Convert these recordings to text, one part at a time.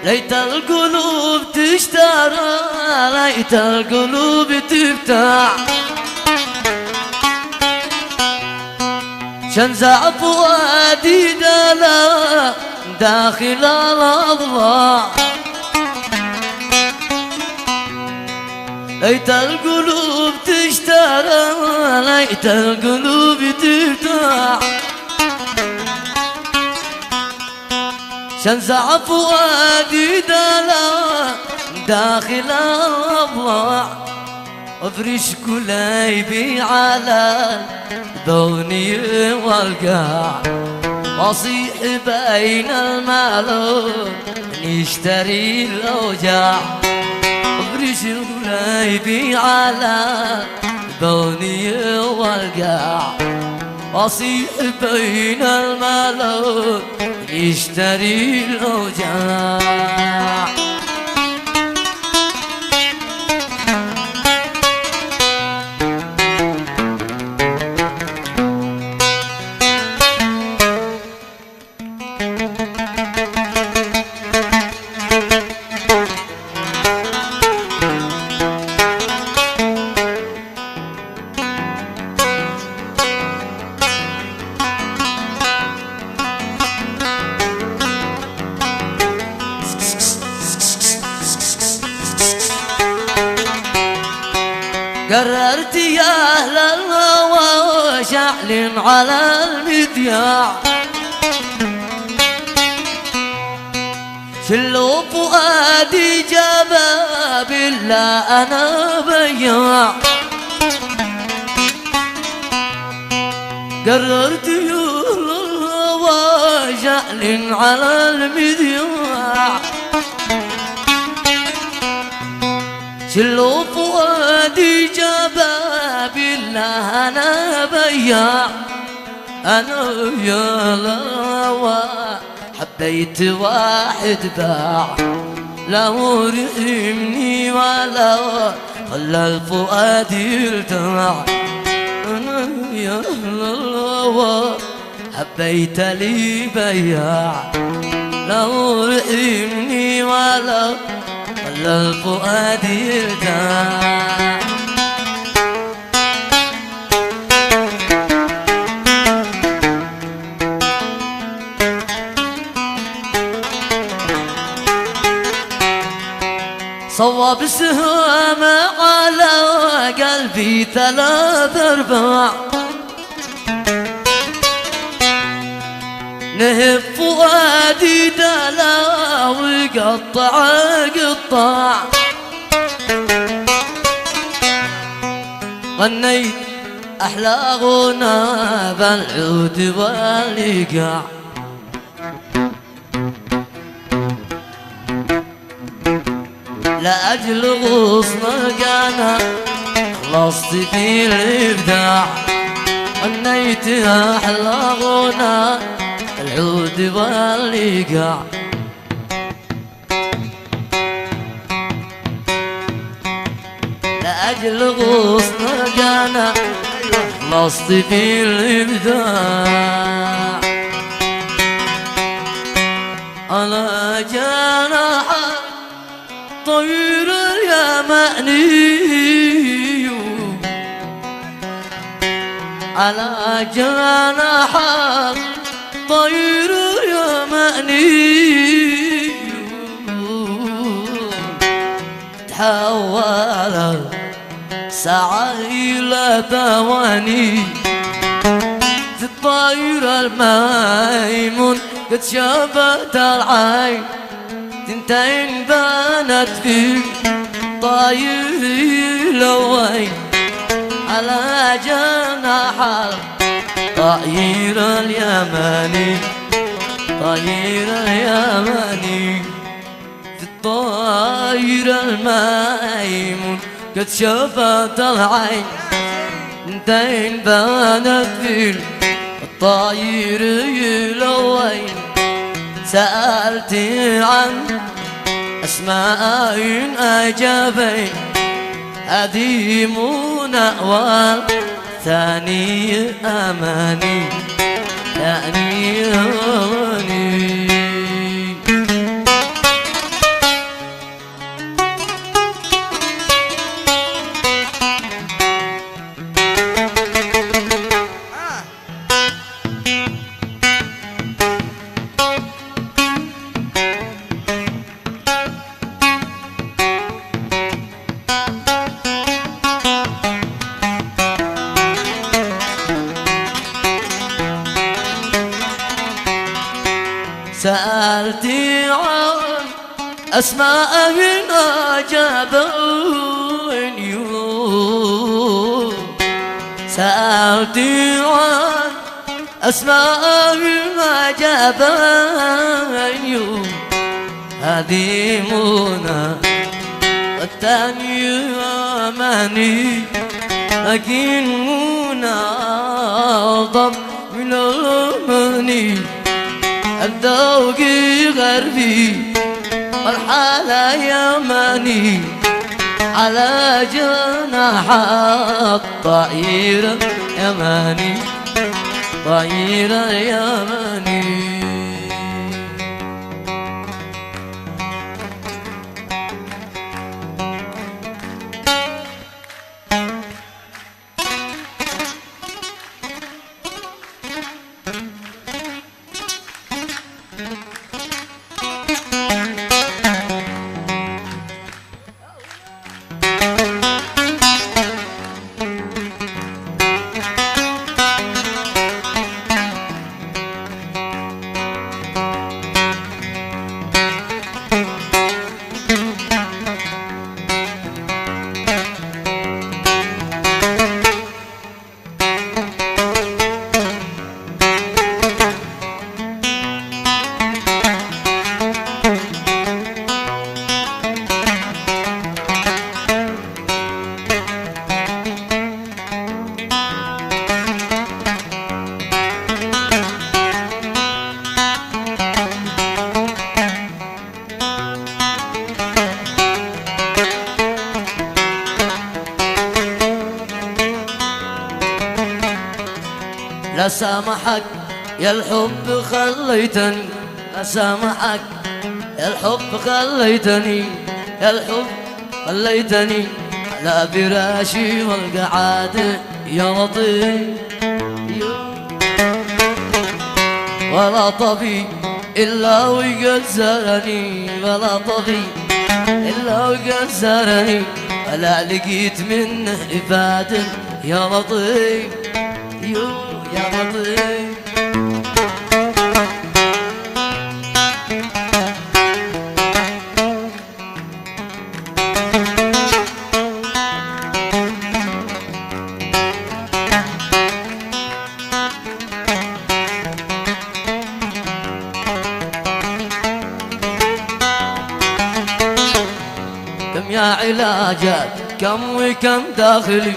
ليت القلوب تشترى، ليت القلوب تبتاع، شنزع فؤادي دلا داخل الأضلاع. ليت القلوب تشترى، ليت القلوب تبتاع، شنزع فؤادي دلا داخل الأضلاع. افرش كليبي على ذوني والقاع، واصيح بين المعلوم نشتري الأوجاع. افرش كليبي على ذوني والقاع، واصيح بين المعلوم يشتري الأوجاع. قررت يا أهل الهوى شعل على المذياع، شلوا فؤادي جابا بالله أنا بياع. قررت يا أهل الهوى شعل على المذياع، شلوا فؤادي جابا بالله أنا بياع. أنا يا الهوى حبيت واحد باع، لا رحمني ولا خلى الفؤاد يرتاع. أنا يا الهوى حبيت لي بياع، لا رحمني ولا خلى الفؤاد يرتاع. صوب سهام على قلبي 3 أرباع، نهب فؤادي دلا وقطع قطاع. غنيت أحلى غنى بالعود والإيقاع، لأجل غصنك أنا خلصت في الإبداع. غنيت أحلى غنى العود والإيقاع، لأجل غصنك أنا خلصت في الإبداع. على جناحك طير اليمني، على جناحك طير يمني، تحول ساعة إلى ثواني. الطير الميمون قد شافت العين، 2 بانت في طاير الوين. على جناح طائر اليمني، طائر اليمني، في الطائر الميمون قد شافت العين، 2 بانت في الطاير الوين. سألت عن أسماء أجابين، هذه منى والثاني أماني، ثاني أماني. أسماء هنا جابين يوم سألتي عن أسماء هنا جابين يوم هذه منى والثاني أماني لكن منى أعظم من الأماني الذوق غربي والحالة يماني على جناح الطائر يماني طائر يماني لا سامحك يا الحب خليتني لا سامحك يا الحب خليتني يا الحب خليتني على فراشي والقعاد يا لطيف ولا طبيب إلا وقد زارني ولا طبيب إلا وقد زارني ولا لقيت منه إفادة يا لطيف يا لطيف كم يا علاجات كم وكم داخلي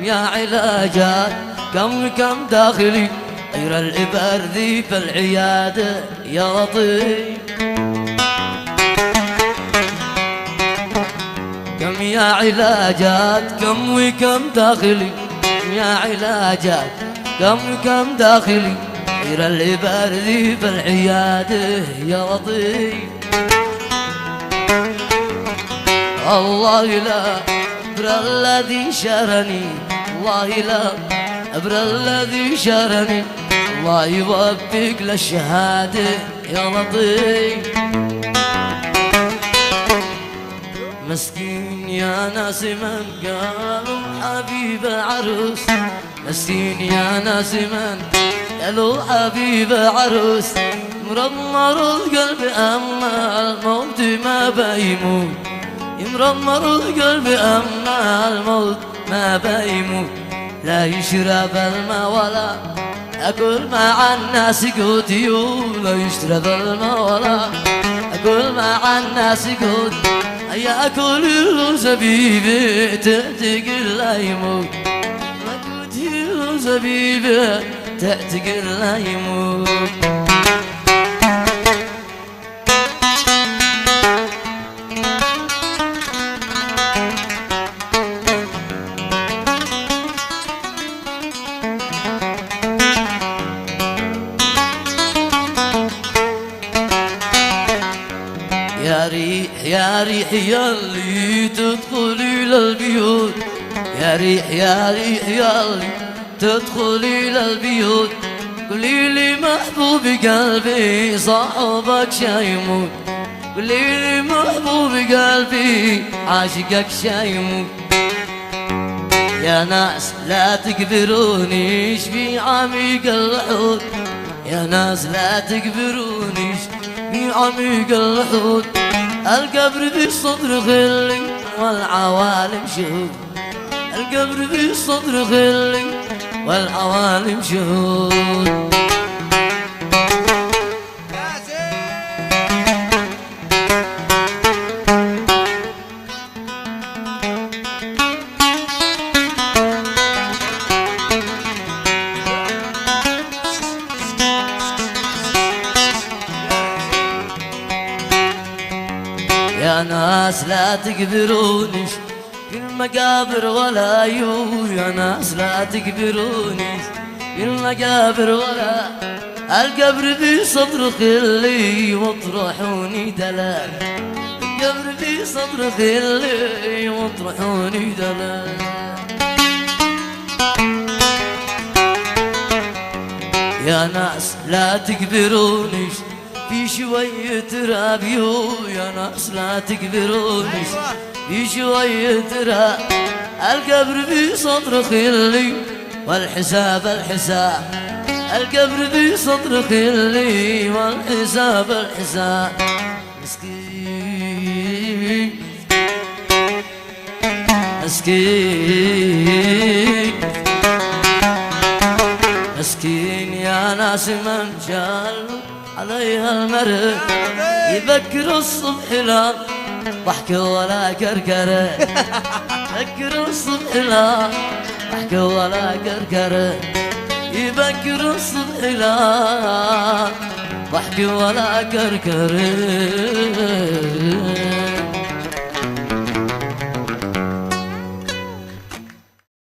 يا علاجات كم وكم داخلي غير الإبر ذي في العيادة يا لطيف كم يا علاجات كم وكم داخلي يا علاجات كم وكم داخلي غير الإبر ذي في العيادة يا لطيف الله لا أبر الذي شرني الله لا أبر الذي شرني الله يوفق للشهادة يا لطيف مسكين يا ناس من قالوا حبيب عروس مسكين يا ناس من قالوا حبيب عروس مرمر القلب أما الموت ما بيموت يمرمر القلب أما الموت ما بيموت لا يشرب الماء ولا أكل مع الناس قوتيو لا يشرب الماء ولا أكل مع الناس قوت أي أكل زبيبة تأتقل لا يموت ما قوتيو زبيبة تأتقل لا يموت يا ريح يا ريح ياللي تدخلي للبيوت يا ريح يا ريح ياللي تدخلي للبيوت قولي لي محبوب قلبي صاحبك شايموت قولي لي محبوب قلبي عاشقك شايموت يا ناس لا تكبرونيش في عميق الحوت يا ناس لا تكبرونيش في عميق الحوت القبر في صدر غلي والعوالم شهود، القبر في صدر غلي والعوالم شهود. يا ناس لا تقبرونيش في المقابر ولا يا ناس لا تقبرونيش في المقابر ولا القبر في صدر خلي واطرحوني دلال، القبر في صدر خلي واطرحوني دلال. يا ناس لا تقبرونيش في شوية تراب يا ناس لا تقبروني في شوية تراب، القبر في صدر خلي والحساب الحساب، القبر في صدر خلي والحساب الحساب. مسكين مسكين مسكين يا ناس من شال عليها المرء يفكر الصبح لا ضحك ولا كركرة، يفكر الصبح لا ضحك ولا كركرة، يفكر الصبح لا ضحك ولا كركرة.